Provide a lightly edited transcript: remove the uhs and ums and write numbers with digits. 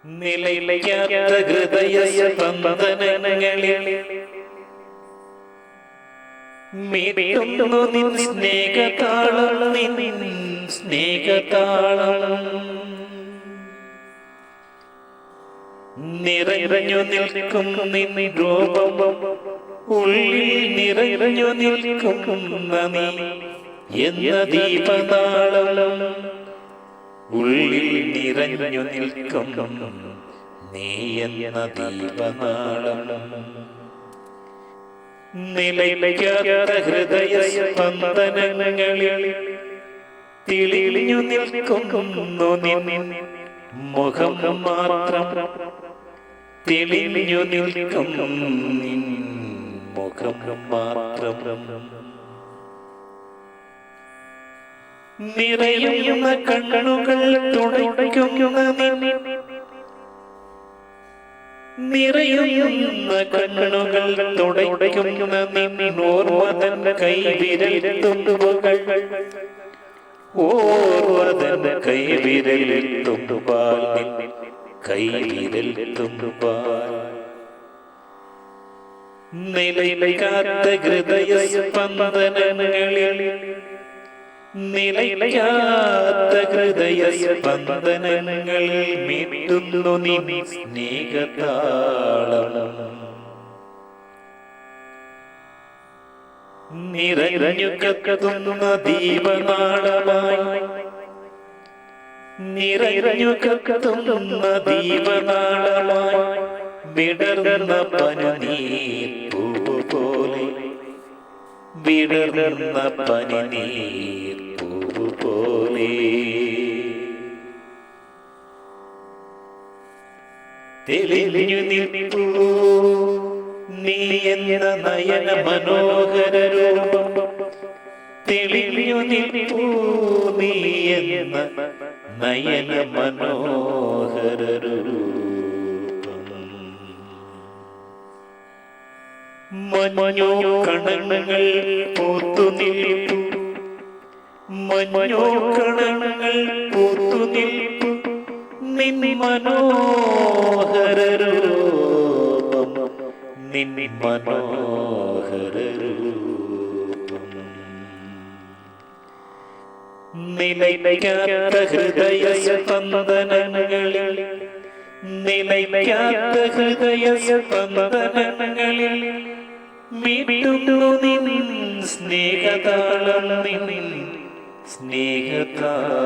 നിലയില്ലാത്ത ഹൃദയ സ്പന്ദനങ്ങളിൽ മീട്ടുന്നു നിൻ സ്നേഹതാളം, നിൻ സ്നേഹതാളം. നിറഞ്ഞു നിൽക്കും നിൻ രൂപം, ഉള്ളിൽ നിറഞ്ഞു നിൽക്കുന്ന നീ എന്ന ദീപനാളം, ഉള്ളിൽ നിറഞ്ഞു നിൽക്കും നീ എന്ന ദീപനാളം. നിലയില്ലാത്ത ഹൃദയ സ്പന്ദനങ്ങളിൽ തെളിഞ്ഞു നിൽക്കുന്നു നിൻ മുഖം മാത്രം, തെളിഞ്ഞു നിൽക്കും നിൻ മുഖം മാത്രം. നിറയുന്ന കണ്ണുകൾ തുടയ്ക്കുന്ന നിറയുന്ന കണ്ണുകൾ തുടയ്ക്കുന്ന ഓർമ്മതൻ കൈവിരൽ തുമ്പുകൾ, ഓർമ്മതൻ കൈവിരൽ തുമ്പുപാൽ, കൈവിരൽ തുമ്പുപാൽ. നിലയില്ലാത്ത ഹൃദയ സ്പന്ദനങ്ങളിൽ, നിലയില്ലാത്ത ഹൃദയ സ്പന്ദനങ്ങളിൽ മീട്ടുന്നു നീ സ്നേഹതാളം. നിറഞ്ഞു കത്തുന്ന ദീപനാളമായി, നിറഞ്ഞു കത്തുന്ന ദീപനാളമായി വിടർന്ന പനിനീർ പൂവ് പോലെ, വിടർന്ന പനിനീർ പൂവ് പോലെ. തെളിഞ്ഞു നിൽപ്പൂ നീ എന്ന നയന മനോഹര രൂപം, തെളിഞ്ഞു നിൽപ്പൂ നീ എന്ന നയന മനോഹര രൂപം. മഞ്ഞോ കണങ്ങൾ പൂത്തു നിൽപ്പൂ, മഞ്ഞോ കണങ്ങൾ പൂത്തു നിൽപ്പൂ നിൻ മനോഹര രൂപം, നിൻ മനോഹര രൂപം. നിലയില്ലാത്ത ഹൃദയ സ്പന്ദനങ്ങളിൽ, നിലയില്ലാത്ത ഹൃദയ സ്പന്ദനങ്ങളിൽ മീട്ടുന്നു നിൻ സ്നേഹതാളം, നിൻ സ്നേഹതാളം.